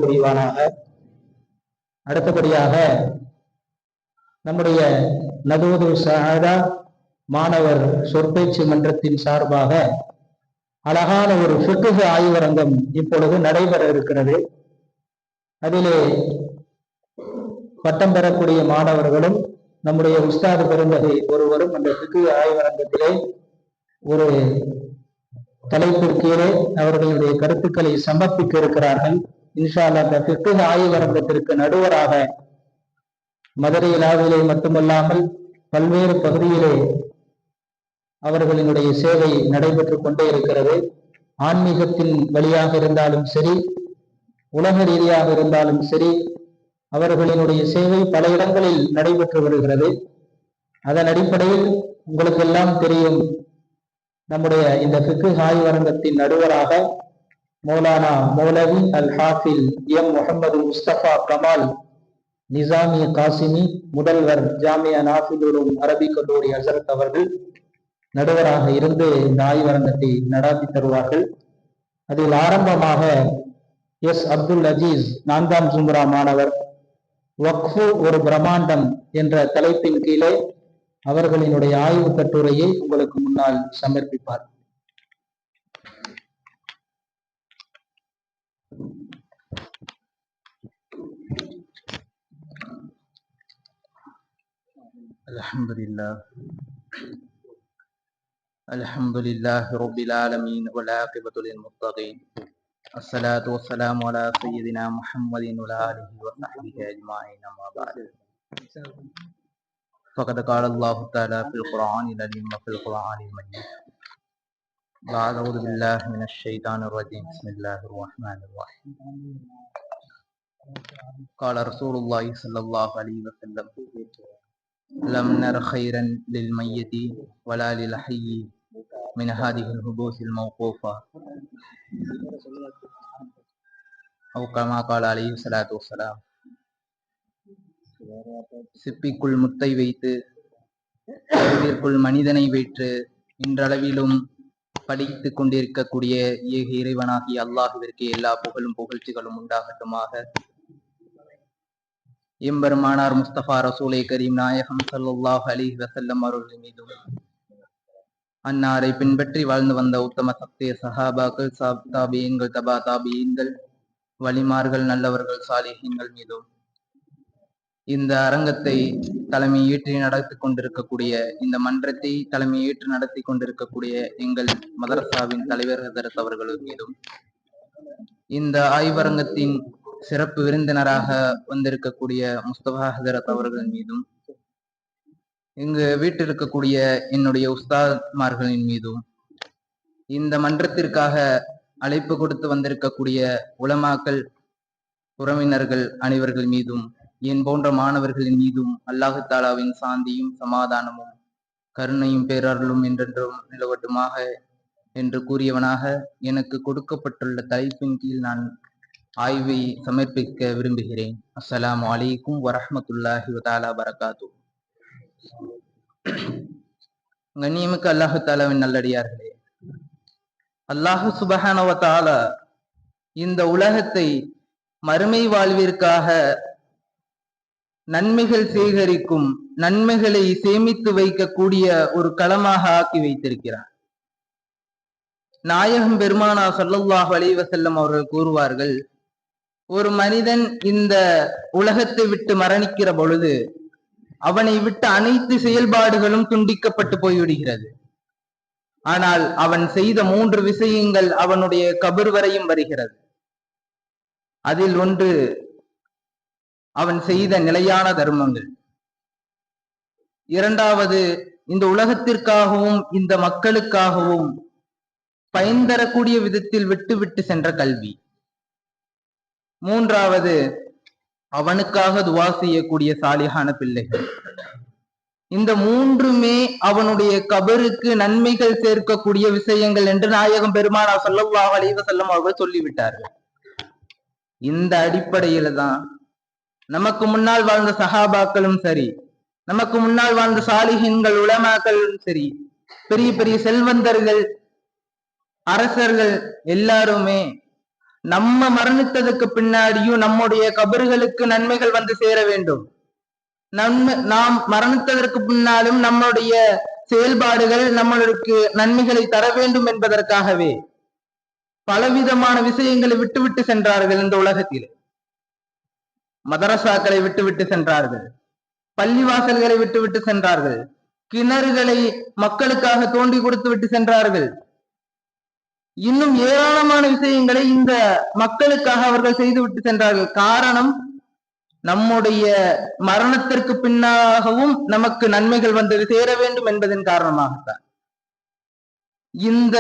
புரிவானாக. அடுத்தபடியாக நம்முடைய நதூது சஹாதா மாணவர் சொற்பேச்சு மன்றத்தின் சார்பாக அழகான ஒரு ஃபிக்ஹ் ஆய்வரங்கம் இப்பொழுது நடைபெற இருக்கிறது. அதிலே பட்டம் பெறக்கூடிய மாணவர்களும் நம்முடைய உஸ்தாது பெருந்தகை ஒருவரும் அந்த ஃபிக்ஹ் ஆய்வரங்கத்திலே ஒரு தலைப்பிற்கீழே அவர்களுடைய கருத்துக்களை சமர்ப்பிக்க இருக்கிறார்கள். இன்ஷா அல்லாஹ் அந்த ஃபிக்ஹ் ஆய்வரங்கத்திற்கு நடுவராக மதுரையிலாவிலே மட்டுமல்லாமல் பல்வேறு பகுதியிலே அவர்களினுடைய சேவை நடைபெற்றுக் கொண்டே இருக்கிறது. ஆன்மீகத்தின் வழியாக இருந்தாலும் சரி, உலக ரீதியாக இருந்தாலும் சரி, அவர்களினுடைய சேவை பல இடங்களில் நடைபெற்று வருகிறது. அதன் அடிப்படையில் உங்களுக்கு எல்லாம் தெரியும், நம்முடைய இந்த ஃபிக்ஹ் ஆய்வரங்கத்தின் நடுவராக மௌலானா மௌலவி அல் ஹாஃபில் எம் முஹம்மது முஸ்தபா கமால் நிசாமி காசிமி, முதல்வர் ஜாமியா நாஃபில் உலூம் அரபிக் கல்லூரி ஹசரத் அவர்கள் நடுவராக இருந்து இந்த ஆய்வரங்கத்தை நடாத்தி தருவார்கள். அதில் ஆரம்பமாக எஸ் அப்துல் அஜீஸ் 4ஆம் ஜும்ரா மாணவர் வக்ஃபு ஒரு பிரம்மாண்டம் என்ற தலைப்பின் கீழே அவர்களினுடைய ஆய்வு கட்டுரையை உங்களுக்கு முன்னால் சமர்ப்பிப்பார். அல்ஹம்துலில்லாஹ் ரப்பில் ஆலமீன் வல் ஆகிபத்து லில் முத்தகீன் அஸ்ஸலாத்து வஸ்ஸலாமு அலா சய்யிதினா முஹம்மதின் வ ஆலிஹி வ ஸஹ்பிஹி அஜ்மாஈன் அம்மா பஅத். ஃபகத் கால அல்லாஹு தஆலா ஃபில் குர்ஆனில் அலீம் வ ஃபில் குர்ஆனில் மஜீத். அஊது பில்லாஹி மினஷ் ஷைத்தானிர் ரஜீம். பிஸ்மில்லாஹிர் ரஹ்மானிர் ரஹீம். قال رسول الله صلى الله عليه وسلم لم نر خيرا للميت ولا للحي من هذه الحبوس الموقوفة أو كما قال عليه الصلاة والسلام. சிப்பிக்குள் முத்தை வைத்து கருவிற்குள் மனிதனை வைத்து இன்றளவிலும் படித்துக் கொண்டிருக்கக்கூடிய ஏக இறைவனாகிய அல்லாஹுவிற்கு எல்லா புகழும் புகழ்ச்சிகளும் உண்டாகட்டுமாக. எம்பெருமானார் முஸ்தபா ரசூலை கரீம் நாயகம் ஸல்லல்லாஹு அலைஹி வஸல்லம் அவர்கள் மீதும், அன்னாரை பின்பற்றி வாழ்ந்து வந்த உத்தம சத்திய சஹாபாக்கள், தாபியீன்கள், தபா தாபியீன்கள், வலிமார்கள், நல்லவர்கள், சாலிஹீன்கள் மீதும், இந்த அரங்கத்தை தலைமை ஏற்றி நடத்தி கொண்டிருக்கக்கூடிய, இந்த மன்றத்தை தலைமை ஏற்று நடத்தி கொண்டிருக்கக்கூடிய எங்கள் மதரசாவின் தலைவர் ஹதரத் அவர்கள் மீதும், இந்த ஆய்வரங்கத்தின் சிறப்பு விருந்தினராக வந்திருக்கக்கூடிய முஸ்தபா ஹதரத் அவர்கள் மீதும், இங்கு வீட்டிருக்கக்கூடிய என்னுடைய உஸ்தாத்மார்களின் மீதும், இந்த மன்றத்திற்காக அழைப்பு கொடுத்து வந்திருக்கக்கூடிய உலமாக்கள், உறவினர்கள் அனைவர்கள் மீதும், என் போன்ற மாணவர்களின் மீதும் அல்லாஹு தாலாவின் சாந்தியும் சமாதானமும் கருணையும் பேரருளும் என்றென்றும் நிலவட்டுமாக என்று கூறியவனாக எனக்கு கொடுக்கப்பட்டுள்ள தலைப்பின் கீழ் நான் ஆய்வை சமர்ப்பிக்க விரும்புகிறேன். அஸ்ஸலாமு அலைக்கும் வரஹ்மத்துல்லாஹி வதஆலா பரகாத்து. கண்ணியமிக்க அல்லாஹு தாலாவின் நல்லடியார்களே, அல்லாஹு சுப்ஹானஹு வ தஆலா இந்த உலகத்தை மறுமை வாழ்விற்காக நன்மைகள் சேகரிக்கும், நன்மைகளை சேமித்து வைக்கக்கூடிய ஒரு களமாக ஆக்கி வைத்திருக்கிறார். நாயகம் பெருமானா ஸல்லல்லாஹு அலைஹி வஸல்லம் அவர்கள் கூறுவார்கள், ஒரு மனிதன் இந்த உலகத்தை விட்டு மரணிக்கிற பொழுது அவனை விட்டு அனைத்து செயல்பாடுகளும் துண்டிக்கப்பட்டு போய்விடுகிறது. ஆனால் அவன் செய்த 3 விஷயங்கள் அவனுடைய கபர் வரையும் வருகிறது. அதில் ஒன்று அவன் செய்த நிலையான தர்மங்கள். இரண்டாவது, இந்த உலகத்திற்காகவும் இந்த மக்களுக்காகவும் பயன் தரக்கூடிய விதத்தில் விட்டு சென்ற கல்வி. மூன்றாவது, அவனுக்காக துவா செய்யக்கூடிய சாலிஹான பிள்ளைகள். இந்த 3மே அவனுடைய கபருக்கு நன்மைகள் சேர்க்கக்கூடிய விஷயங்கள் என்று நாயகம் பெருமானா ஸல்லல்லாஹு அலைஹி வஸல்லம் அவர்கள் சொல்லிவிட்டார்கள். இந்த அடிப்படையில தான் நமக்கு முன்னால் வாழ்ந்த சஹாபாக்களும் சரி, நமக்கு முன்னால் வாழ்ந்த சாலிஹீன்கள், உலமாக்களும் சரி, பெரிய பெரிய செல்வந்தர்கள், அரசர்கள் எல்லாருமே நம்ம மரணித்ததுக்கு பின்னாடியும் நம்முடைய கபர்களுக்கு நன்மைகள் வந்து சேர வேண்டும். நாம் மரணித்ததற்கு பின்னாலும் நம்முடைய செயல்பாடுகள் நம்மளுக்கு நன்மைகளை தர வேண்டும் என்பதற்காகவே பலவிதமான விஷயங்களை விட்டுவிட்டு சென்றார்கள். இந்த உலகத்தில் மதரசாக்களை விட்டுவிட்டு சென்றார்கள், பள்ளிவாசல்களை விட்டுவிட்டு சென்றார்கள், கிணறுகளை மக்களுக்காக தோண்டி கொடுத்து விட்டு சென்றார்கள். இன்னும் ஏராளமான விஷயங்களை இந்த மக்களுக்காக அவர்கள் செய்துவிட்டு சென்றார்கள். காரணம், நம்முடைய மரணத்திற்கு பின்னாகவும் நமக்கு நன்மைகள் வந்து சேர வேண்டும் என்பதன் காரணமாகத்தான். இந்த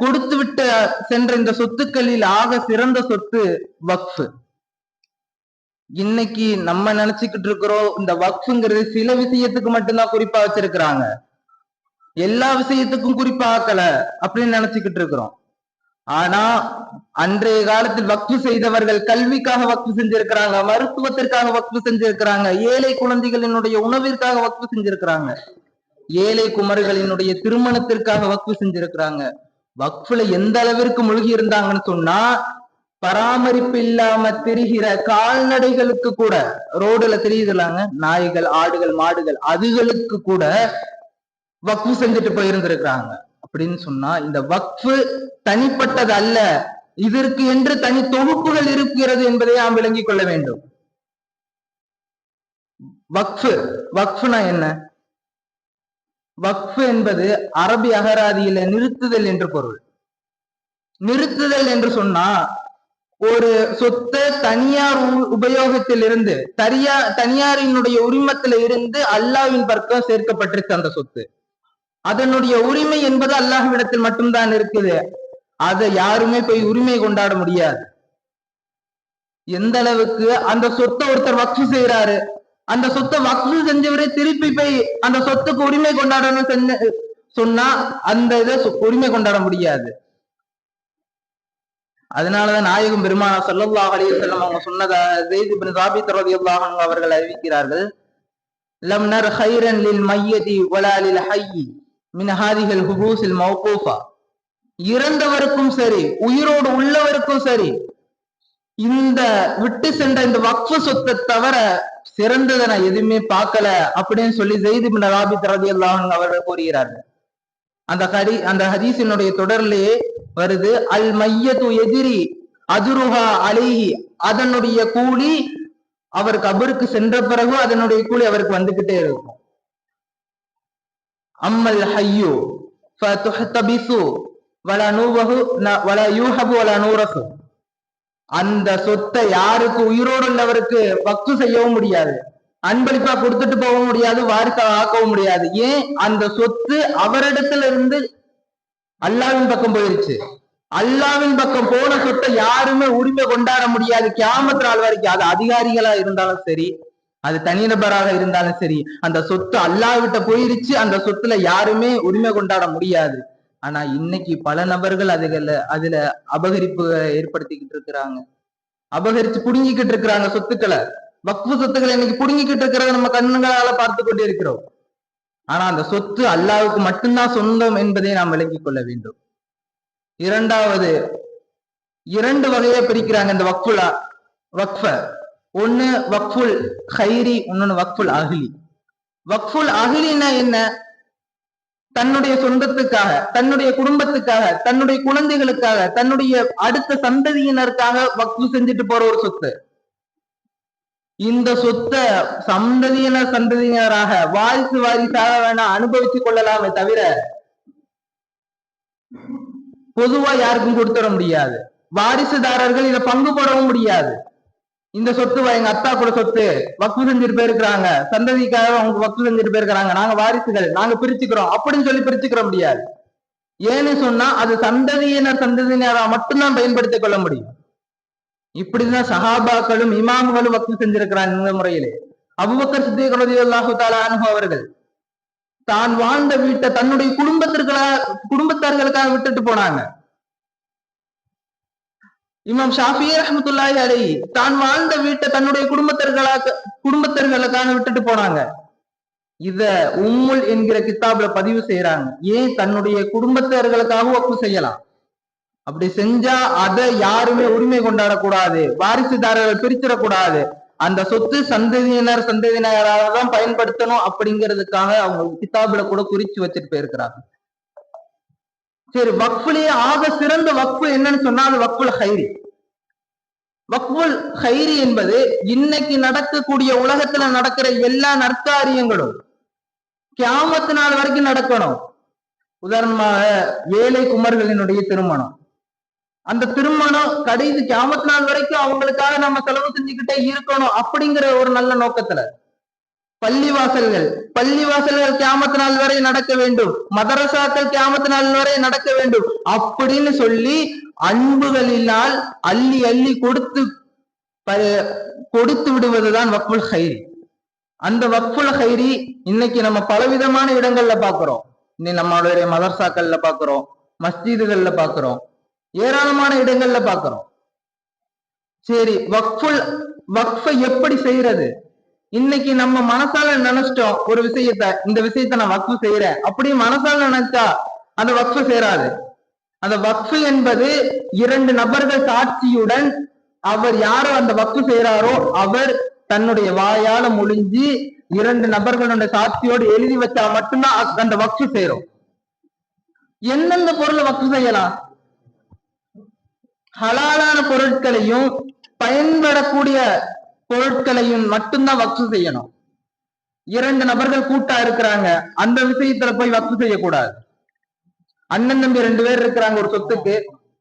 கொடுத்து விட்டு சென்ற இந்த சொத்துக்களில் ஆக சிறந்த சொத்து வக்ஃபு. இன்னைக்கு நம்ம நினைச்சுக்கிட்டு இருக்கிறோம் இந்த வக்ஃபுங்கிறது சில விஷயத்துக்கு மட்டும்தான் குறிப்பா வச்சிருக்கிறாங்க, எல்லா விஷயத்துக்கும் குறிப்பா ஆக்கல அப்படின்னு நினைச்சுக்கிட்டு இருக்கிறோம். ஆனா அன்றைய காலத்தில் வக்ஃபு செய்தவர்கள் கல்விக்காக வக்ஃபு செஞ்சிருக்கிறாங்க, மருத்துவத்திற்காக வக்ஃபு செஞ்சிருக்கிறாங்க, ஏழை குழந்தைகளினுடைய உணவிற்காக வக்ஃபு செஞ்சிருக்கிறாங்க, ஏழை குமரிகளினுடைய திருமணத்திற்காக வக்ஃபு செஞ்சிருக்கிறாங்க. வக்ஃபுல எந்த அளவிற்கு மூழ்கி இருந்தாங்கன்னு சொன்னா, பராமரிப்பு இல்லாம திரிகிற கால்நடைகளுக்கு கூட, ரோடுல தெரியுதுலாங்க நாய்கள், ஆடுகள், மாடுகள், அதுகளுக்கு கூட வக்ஃபு செஞ்சுட்டு போயிருந்திருக்கிறாங்க. அப்படின்னு சொன்னா இந்த வக்ஃபு தனிப்பட்டது அல்ல, இதற்கு என்று தனி தொகுப்புகள் இருக்கிறது என்பதை நாம் விளங்கிக் கொள்ள வேண்டும். வக்ஃபுனா என்ன? வக்ஃபு என்பது அரபி அகராதியில நிறுத்துதல் என்று பொருள். நிறுத்துதல் என்று சொன்னா ஒரு சொத்தை தனியார் உபயோகத்தில் இருந்து தனியாரினுடைய உரிமத்தில இருந்து அல்லாஹ்வின் பக்கம் சேர்க்கப்பட்டிருக்கு அந்த சொத்து. அதனுடைய உரிமை என்பது அல்லாஹ்விடத்தில் மட்டும்தான் இருக்குது. அதை யாருமே போய் உரிமை கொண்டாட முடியாது. எந்த அளவுக்கு அந்த சொத்தை ஒருத்தர் வக்ஃபு செய்யறாரு, அந்த சொத்தை வக்ஃபு செஞ்சவரே திருப்பி போய் அந்த சொத்துக்கு உரிமை கொண்டாடணும் சொன்னா அந்த இதை உரிமை கொண்டாட முடியாது. அதனாலதான் நாயகம் பெருமானார் ஸல்லல்லாஹு அலைஹி வஸல்லம் அவங்க சொன்னதா ஸைத் இப்னு சாபித் ரலியல்லாஹு அன்ஹு அவர்கள் அறிவிக்கிறார்கள், லம் நர் கைரன் லில் மையதி வலா லில் ஹய்யி மின் ஹாதிஹில் ஹுபூஸில் மௌகூஃபா. இறந்தவருக்கும் சரி உயிரோடு உள்ளவருக்கும் சரி இந்த விட்டு சென்ற இந்த வக்ஃபு சொத்தை தவிர சிறந்ததை நான் எதுவுமே பார்க்கல அப்படின்னு சொல்லி ஸைத் இப்னு சாபித் ரலியல்லாஹு அன்ஹு அவர்கள் கூறுகிறார்கள். அந்த ஹதீஸினுடைய தொடர்லயே வருது, அல் மையத்து எதிரி அதுருஹா அலைஹி, அதனுடைய கூலி அவர் கபருக்கு சென்ற பிறகு அதனுடைய கூலி அவருக்கு வந்துகிட்டே இருக்கும். அம்மல் ஹய்யு ஃபதுஹ்தபிசு வலா நூவஹு வலா யூஹபு வலா நூரசு. அந்த சொத்தை யாருக்கு உயிரோடு உள்ளவருக்கு வக்ஃபு செய்யவும் முடியாது, அன்பளிப்பா கொடுத்துட்டு போகவும் முடியாது, வாரிசா ஆக்கவும் முடியாது. ஏன்? அந்த சொத்து அவரிடத்துல இருந்து அல்லாஹ்வின் பக்கம் போயிருச்சு. அல்லாஹ்வின் பக்கம் போன சொத்தை யாருமே உரிமை கொண்டாட முடியாது கியாமத் நாள் வரைக்கும். அது அதிகாரிகளா இருந்தாலும் சரி, அது தனிநபராக இருந்தாலும் சரி, அந்த சொத்து அல்லாஹ்விட்ட போயிருச்சு. அந்த சொத்துல யாருமே உரிமை கொண்டாட முடியாது. ஆனா இன்னைக்கு பல நபர்கள் அதுல அபகரிப்பு ஏற்படுத்திக்கிட்டு இருக்கிறாங்க, அபகரிச்சு புடுங்கிக்கிட்டு இருக்கிறாங்க சொத்துக்களை. வக்ஃபு சொத்துக்களை இன்னைக்கு புடுங்கிக்கிட்டு இருக்கிறத நம்ம கண்ணுங்களால பார்த்து கொண்டே இருக்கிறோம். ஆனா அந்த சொத்து அல்லாஹ்வுக்கு மட்டும்தான் சொந்தம் என்பதை நாம் விளங்கிக் கொள்ள வேண்டும். இரண்டாவது, இரண்டு வகையை பிரிக்கிறாங்க இந்த வக்ஃப. ஒண்ணு வக்ஃபுல் கைரி, இன்னொன்னு வக்ஃபுல் அஹ்லி. வக்ஃபுல் அஹ்லினா என்ன? தன்னுடைய சொந்தத்துக்காக, தன்னுடைய குடும்பத்துக்காக, தன்னுடைய குழந்தைகளுக்காக, தன்னுடைய அடுத்த சந்ததியினருக்காக வக்ஃபு செஞ்சுட்டு போற ஒரு சொத்து. இந்த சொத்தை சந்ததியினராக வாரிசாக வேணா அனுபவித்துக் கொள்ளலாமே தவிர பொதுவா யாருக்கும் கொடுத்துட முடியாது. வாரிசுதாரர்கள் இதை பங்கு போடவும் முடியாது. இந்த சொத்து எங்க அத்தா கூட சொத்து, வக்ஃபு செஞ்சுட்டு போயிருக்கிறாங்க, சந்ததிக்காக அவங்க வக்ஃபு செஞ்சுட்டு போயிருக்கிறாங்க, நாங்க வாரிசுகள், நாங்க பிரிச்சுக்கிறோம் அப்படின்னு சொல்லி பிரிச்சுக்கிற முடியாது. ஏன்னு சொன்னா அது சந்ததியினரா மட்டும்தான் பயன்படுத்திக் கொள்ள முடியும். இப்படிதான் சஹாபாக்களும் இமாம்களும் வக்ஃபு செஞ்சிருக்கிறாங்க. இந்த முறையிலே அபூபக்கர் சித்திக் ரலியல்லாஹு தஆலா அன்ஹு அவர்கள் தான் வாழ்ந்த வீட்டை தன்னுடைய குடும்பத்தார்களுக்காக விட்டுட்டு போனாங்க. இமாம் ஷாஃபிஈ ரஹ்மத்துல்லாஹி அலைஹி தான் வாழ்ந்த வீட்டை தன்னுடைய குடும்பத்தார்களுக்காக விட்டுட்டு போனாங்க. இத உம்முல் என்கிற கிதாபுல பதிவு செய்யறாங்க. ஏன்? தன்னுடைய குடும்பத்தார்களுக்காக வக்ஃபு செய்யலாம், அப்படி செஞ்சா அதை யாருமே உரிமை கொண்டாடக்கூடாது, வாரிசுதாரர்கள் பிரிச்சிடக்கூடாது, அந்த சொத்து சந்ததியினராக தான் பயன்படுத்தணும் அப்படிங்கிறதுக்காக அவங்க கிதாபுல கூட குறிச்சு வச்சுட்டு போயிருக்கிறாங்க. சரி, வக்ஃபுலயே ஆக சிறந்த வக்ஃபு என்னன்னு சொன்னா அது வக்ஃபுல் ஹைரி. வக்ஃபுல் ஹைரி என்பது இன்னைக்கு நடக்கக்கூடிய உலகத்துல நடக்கிற எல்லா நற்காரியங்களும் கியாமத்து நாள் வரைக்கும் நடக்கணும். உதாரணமாக ஏழை குமர்களினுடைய திருமணம், அந்த திருமணம் கடைசி கியாமத்து நாள் வரைக்கும் அவங்களுக்காக நம்ம செலவு செஞ்சுக்கிட்டே இருக்கணும் அப்படிங்கிற ஒரு நல்ல நோக்கத்துல பள்ளிவாசல்கள் கியாமத்து நாள் வரை நடக்க வேண்டும், மதரசாக்கள் கியாமத்து நாள் வரை நடக்க வேண்டும் அப்படின்னு சொல்லி அன்புகளினால் அள்ளி அள்ளி கொடுத்து விடுவதுதான் வக்ஃபுல் ஹைரி. அந்த வக்ஃபுல் ஹைரி இன்னைக்கு நம்ம பலவிதமான இடங்கள்ல பாக்குறோம். இன்னைக்கு நம்மளுடைய மதரசாக்கள்ல பாக்குறோம், மஸ்ஜிதுகள்ல பாக்குறோம், ஏராளமான இடங்கள்ல பாக்குறோம். சரி, வக்ஃபை எப்படி செய்யறது? இன்னைக்கு நம்ம மனசால நினைச்சிட்டோம் ஒரு இந்த விஷயத்த நான் வக்ஃபு செய்யறேன் அப்படி மனசால நினைச்சா அந்த வக்ஃபு சேராது. அந்த வக்ஃபு என்பது 2 நபர்கள் சாட்சியுடன் அவர் யாரோ அந்த வக்ஃபு செய்யறாரோ அவர் தன்னுடைய வாயால மொழிஞ்சு 2 நபர்களுடைய சாட்சியோடு எழுதி வச்சா மட்டும்தான் அந்த வக்ஃபு செய்யறோம். எந்தெந்த பொருளை வக்ஃபு செய்யலாம்? ஹலாலான பொருட்களையும் பயன்படக்கூடிய பொருட்களையும் மட்டும்தான் வக்ஃபு செய்யணும். 2 நபர்கள் கூட்டா இருக்கிறாங்க, அந்த விஷயத்துல போய் வக்ஃபு செய்யக்கூடாது. அண்ணன் தம்பி 2 பேர் இருக்கிறாங்க ஒரு சொத்துக்கு,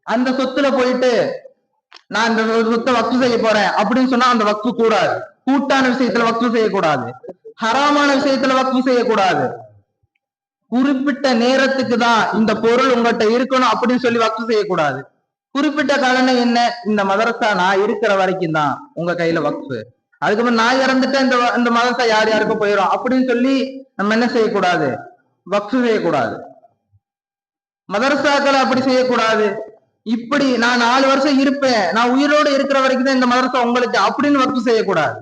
அந்த சொத்துல போயிட்டு நான் இந்த சொத்தை வக்ஃபு செய்ய போறேன் அப்படின்னு சொன்னா அந்த வக்ஃபு கூடாது. கூட்டான விஷயத்துல வக்ஃபு செய்யக்கூடாது, ஹராமான விஷயத்துல வக்ஃபு செய்யக்கூடாது. குறிப்பிட்ட நேரத்துக்கு தான் இந்த பொருள் உங்கள்கிட்ட இருக்கணும் அப்படின்னு சொல்லி வக்ஃபு செய்யக்கூடாது. குறிப்பிட்ட காலம் என்ன, இந்த மதரசா நான் இருக்கிற வரைக்கும் தான் உங்க கையில வக்ஃபு, அதுக்கப்புறம் நான் இறந்துட்டேன் இந்த மதரசா யார் யாருக்கும் போயிடும் அப்படின்னு சொல்லி நம்ம என்ன செய்யக்கூடாது, வக்ஃபு செய்யக்கூடாது. மதரசாக்களை அப்படி செய்யக்கூடாது. இப்படி நான் 4 வருஷம் இருப்பேன், நான் உயிரோடு இருக்கிற வரைக்கும் தான் இந்த மதரசா உங்களுக்கு அப்படின்னு வக்ஃபு செய்யக்கூடாது.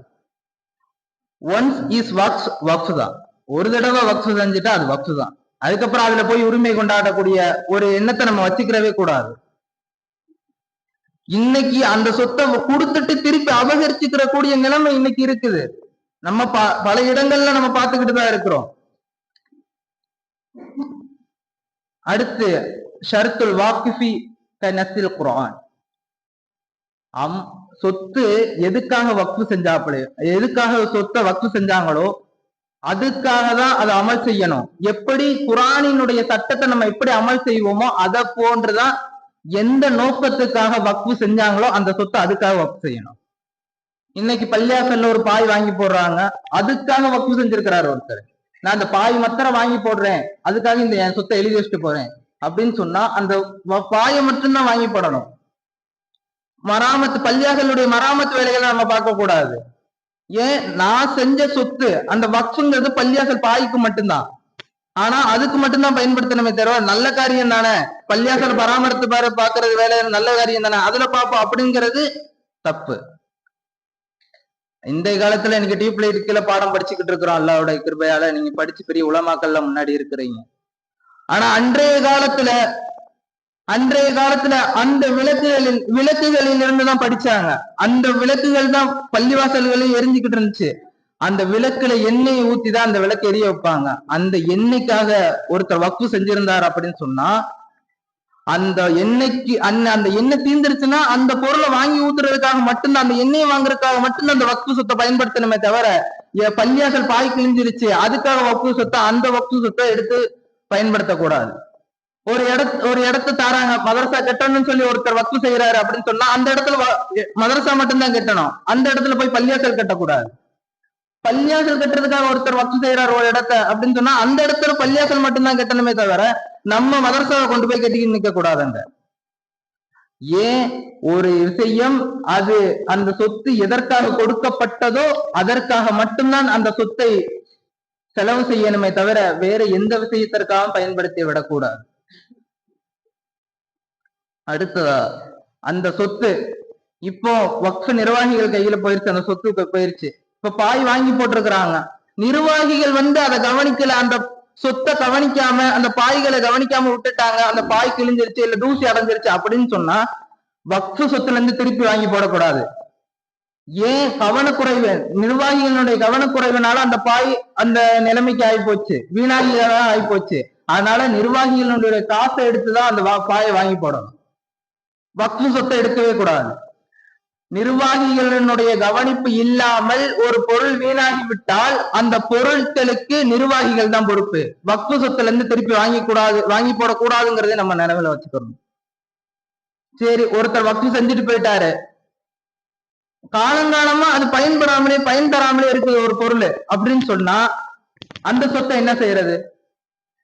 ஒன்ஸ் இஸ் வக்ஃபு தான். ஒரு தடவை வக்ஃபு செஞ்சுட்டா அது வக்ஃபு தான். அதுக்கப்புறம் அதுல போய் உரிமை கொண்டாடக்கூடிய ஒரு எண்ணத்தை நம்ம வச்சுக்கிறவே கூடாது. இன்னைக்கு அந்த சொத்தை கொடுத்துட்டு திருப்பி அபகரிச்சுக்கிற கூடிய நிலைமை இன்னைக்கு இருக்குது. நம்ம பல இடங்கள்ல நம்ம பார்த்துக்கிட்டு தான் இருக்கிறோம். அடுத்து ஷர்த்துல் வாக்கிஃபி கனஸில் குர்ஆன். சொத்து எதுக்காக வக்ஃபு செஞ்சாப்பளே, எதுக்காக சொத்தை வக்ஃபு செஞ்சாங்களோ அதுக்காக தான் அதை அமல் செய்யணும். எப்படி குர்ஆனினுடைய சட்டத்தை நம்ம எப்படி அமல் செய்வோமோ அதை போன்றுதான் எந்த நோக்கத்துக்காக வக்ஃபு செஞ்சாங்களோ அந்த சொத்தை அதுக்காக வக்ஃபு செய்யணும். இன்னைக்கு பள்ளியாசல்ல ஒரு பாய் வாங்கி போடுறாங்க, அதுக்காக வக்ஃபு செஞ்சிருக்கிறாரு ஒருத்தர். நான் அந்த பாய் மாத்திரம் வாங்கி போடுறேன், அதுக்காக இந்த என் சொத்தை எழுதி வச்சுட்டு போறேன் அப்படின்னு சொன்னா அந்த பாயை மட்டும்தான் வாங்கி போடணும். பள்ளியாசலுடைய மராமத்து வேலைகளை நம்ம பார்க்க கூடாது. ஏன், நான் செஞ்ச சொத்து அந்த வக்ஃபுங்கிறது பள்ளியாசல் பாய்க்கு மட்டும்தான், ஆனா அதுக்கு மட்டும்தான் பயன்படுத்தணுமே தவிர நல்ல காரியம் தானே, பள்ளியாசல் பராமரித்து பாக்குறது வேலை நல்ல காரியம் தானே, அதுல பார்ப்போம் அப்படிங்கிறது தப்பு. இந்த காலத்துல எனக்கு டியூப்லைட் கீழே பாடம் படிச்சுக்கிட்டு இருக்கிறோம், அல்லாஹ்வோட கிருபையால நீங்க படிச்சு பெரிய உலமாக்கள்ல முன்னாடி இருக்கிறீங்க. ஆனா அன்றைய காலத்துல அந்த விளக்குகளில் இருந்துதான் படிச்சாங்க. அந்த விளக்குகள் தான் பள்ளிவாசல்களையும் எரிஞ்சுக்கிட்டு இருந்துச்சு. அந்த விளக்குல எண்ணெயை ஊத்தி தான் அந்த விளக்கு எரிய வைப்பாங்க. அந்த எண்ணெய்க்காக ஒருத்தர் வக்ஃபு செஞ்சிருந்தார் அப்படின்னு சொன்னா அந்த எண்ணெய்க்கு அந்த எண்ணெய் தீர்ந்துருச்சுன்னா அந்த பொருளை வாங்கி ஊத்துறதுக்காக மட்டும்தான், அந்த எண்ணெயை வாங்குறதுக்காக மட்டும்தான் அந்த வக்ஃபு சொத்தை பயன்படுத்தணுமே தவிர பள்ளியாசல் பாய் கிழிஞ்சிருச்சு அதுக்காக வக்ஃபு சொத்தை அந்த வக்ஃபு சொத்தை எடுத்து பயன்படுத்தக்கூடாது. ஒரு இடத்த தாராங்க, மதரசா கட்டணும்னு சொல்லி ஒருத்தர் வக்ஃபு செய்யறாரு அப்படின்னு சொன்னா அந்த இடத்துல மதரசா மட்டும்தான் கட்டணும், அந்த இடத்துல போய் பள்ளியாசல் கட்டக்கூடாது. பள்ளியாசல் கட்டுறதுக்காக ஒருத்தர் வக்ஃபு செய்யறாரு ஒரு இடத்த அப்படின்னு சொன்னா அந்த இடத்துல பள்ளியாசல் மட்டும்தான் கட்டணுமே தவிர நம்ம மதரசாவை கொண்டு போய் கட்டிக்கிட்டு நிக்க கூடாதுங்க. ஏன், ஒரு விஷயம் அது அந்த சொத்து எதற்காக கொடுக்கப்பட்டதோ அதற்காக மட்டும்தான் அந்த சொத்தை செலவு செய்யணுமே தவிர வேற எந்த விஷயத்திற்காக பயன்படுத்தி விடக்கூடாது. அடுத்ததா, அந்த சொத்து இப்போ வக்ஃபு நிர்வாகிகள் கையில போயிருச்சு, அந்த சொத்து போயிருச்சு. இப்ப பாய் வாங்கி போட்டிருக்கிறாங்க, நிர்வாகிகள் அதை கவனிக்கல, அந்த சொத்தை கவனிக்காம அந்த பாய்களை கவனிக்காம விட்டுட்டாங்க, அந்த பாய் கிழிஞ்சிருச்சு இல்ல தூசி அடைஞ்சிருச்சு அப்படின்னு சொன்னா வக்ஃபு சொத்துல இருந்து திருப்பி வாங்கி போடக்கூடாது. ஏன்? கவனக்குறைவு, நிர்வாகிகளுடைய கவனக்குறைவுனால அந்த பாய் அந்த நிலைமைக்கு ஆயிப்போச்சு, வீணாகிதான் ஆயிப்போச்சு. அதனால நிர்வாகிகளுடைய காசை எடுத்துதான் அந்த பாயை வாங்கி போடணும். வக்ஃபு சொத்தை எடுக்கவே கூடாது. நிர்வாகிகளினுடைய கவனிப்பு இல்லாமல் ஒரு பொருள் வீணாகி விட்டால் அந்த பொருட்களுக்கு நிர்வாகிகள் தான் பொறுப்பு. வக்ஃபு சொத்துல இருந்து திருப்பி வாங்கி போடக்கூடாதுங்கிறத நம்ம நினைவுல வச்சுக்கணும். சரி, ஒருத்தர் வக்ஃபு செஞ்சுட்டு போயிட்டாரு, காலங்காலமா அது பயன் தராமலே இருக்குது ஒரு பொருள் அப்படின்னு சொன்னா அந்த சொத்தை என்ன செய்யறது?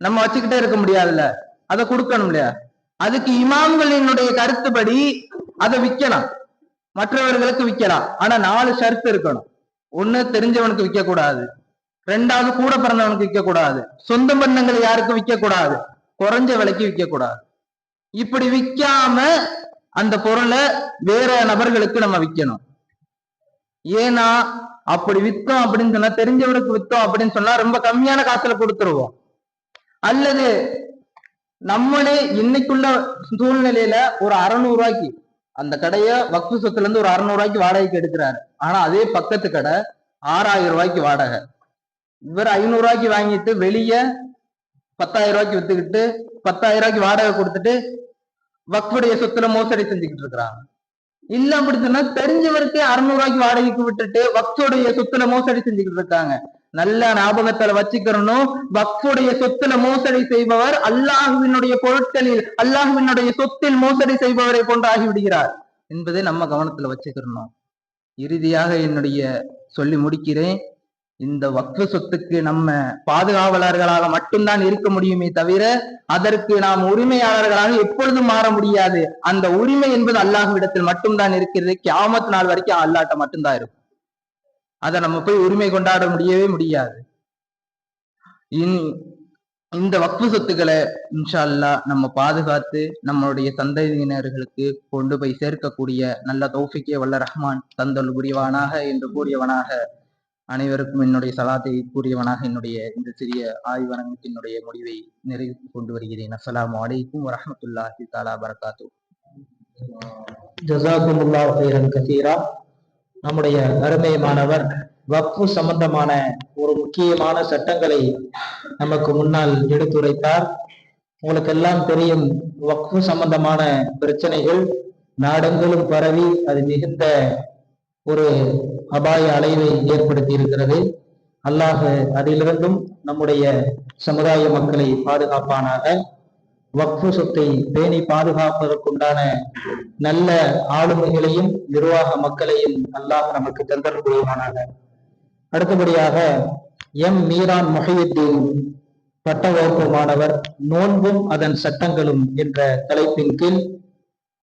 நம்ம வச்சுக்கிட்டே இருக்க முடியாதுல்ல, அதை கொடுக்கணும் இல்லையா? அதுக்கு இமாம்களினுடைய கருத்துப்படி அதை விற்கலாம், மற்றவர்களுக்கு விற்கலாம். ஆனா 4 ஷர்த் இருக்கணும். ஒண்ணு, தெரிஞ்சவனுக்கு விற்க கூடாது. 2வது, கூட பிறந்தவனுக்கு விற்க கூடாது. சொந்த பந்தங்கள் யாருக்கும் விற்க கூடாது. குறைஞ்ச விலைக்கு விற்க கூடாது. இப்படி விற்காம அந்த பொருளை வேற நபர்களுக்கு நம்ம விற்கணும். ஏன்னா அப்படி வித்தோம் அப்படின்னு சொன்னா, தெரிஞ்சவனுக்கு வித்தோம் அப்படின்னு சொன்னா ரொம்ப கம்மியான காசுல கொடுத்துருவோம். அல்லது நம்மளே இன்னைக்குள்ள சூழ்நிலையில ஒரு 600 ரூபாய்க்கு அந்த கடைய வக்ஃபு சொத்துல இருந்து ஒரு 600 ரூபாய்க்கு வாடகைக்கு எடுக்கிறாரு. ஆனா அதே பக்கத்து கடை 6000 ரூபாய்க்கு வாடகை. இவர் 500 ரூபாய்க்கு வாங்கிட்டு வெளியே 10,000 ரூபாய்க்கு வித்துக்கிட்டு 10,000 ரூபாய்க்கு வாடகை கொடுத்துட்டு வக்ஃபுடைய சொத்துல மோசடி செஞ்சுக்கிட்டு இருக்கிறாங்க. இல்ல அப்படி சொன்னா தெரிஞ்சவருக்கு 600 ரூபாய்க்கு வாடகைக்கு விட்டுட்டு வக்ஃபுடைய சொத்துல மோசடி செஞ்சுக்கிட்டு இருக்காங்க. நல்ல ஞாபகத்துல வச்சுக்கிறணும், வக்ஃபுடைய சொத்துல மோசடி செய்பவர் அல்லாஹுவினுடைய பொருட்களில், அல்லாஹுவினுடைய சொத்தில் மோசடி செய்பவரை போன்று ஆகிவிடுகிறார் என்பதை நம்ம கவனத்துல வச்சுக்கிறணும். இறுதியாக என்னுடைய சொல்லி முடிக்கிறேன். இந்த வக்ஃபு சொத்துக்கு நம்ம பாதுகாவலர்களாக மட்டும்தான் இருக்க முடியுமே தவிர அதற்கு நாம் உரிமையாளர்களாக எப்பொழுதும் மாற முடியாது. அந்த உரிமை என்பது அல்லாஹ்விடத்தில் மட்டும்தான் இருக்கிறது. கியாமத் நாள் வரைக்கும் அல்லாஹ்ட்ட மட்டும்தான் இருக்கும். அதை நம்ம போய் உரிமை கொண்டாட முடியவே முடியாது. இந்த வக்ஃபு சொத்துக்களை இன்ஷா அல்லாஹ் நம்ம பாதுகாத்து நம்மளுடைய சந்ததியினர்களுக்கு கொண்டு போய் சேர்க்கக்கூடிய நல்ல தௌஃபீக்கை வல்ல ரஹ்மான் தந்தல் புரியவானாக என்று கூறியவனாக, அனைவருக்கும் என்னுடைய சலாத்தை கூறியவனாக என்னுடைய இந்த சிறிய ஆய்வரங்கத்தினுடைய முடிவை நிறைவு கொண்டு வருகிறேன். அஸ்ஸலாமு அலைக்கும் வரஹ்மத்துல்லாஹி தஆலா பரகாத்துஹு. ஜஸாகுமுல்லாஹு கைரன் கஸீரா. நம்முடைய அருமை மாணவர் வக்ஃபு சம்பந்தமான ஒரு முக்கியமான சட்டங்களை நமக்கு முன்னால் எடுத்துரைத்தார். உங்களுக்கு எல்லாம் தெரியும், வக்ஃபு சம்பந்தமான பிரச்சனைகள் நாடெங்கிலும் பரவி அது மிகுந்த ஒரு அபாய அலைவை ஏற்படுத்தி இருக்கிறது. அல்லாஹ் அதிலிருந்தும் நம்முடைய சமுதாய மக்களை பாதுகாப்பானாக. வக்ஃபு சொத்தை பேணி பாதுகாப்பதற்குண்டான நல்ல ஆளுமைகளையும் நிர்வாக மக்களையும் அல்லாஹ் நமக்கு தந்தல் புரிவானாக. அடுத்தபடியாக மீரான் முஹையுத்தீன் பட்ட வகுப்பு மாணவர் நோன்பும் அதன் சட்டங்களும் என்ற தலைப்பின் கீழ்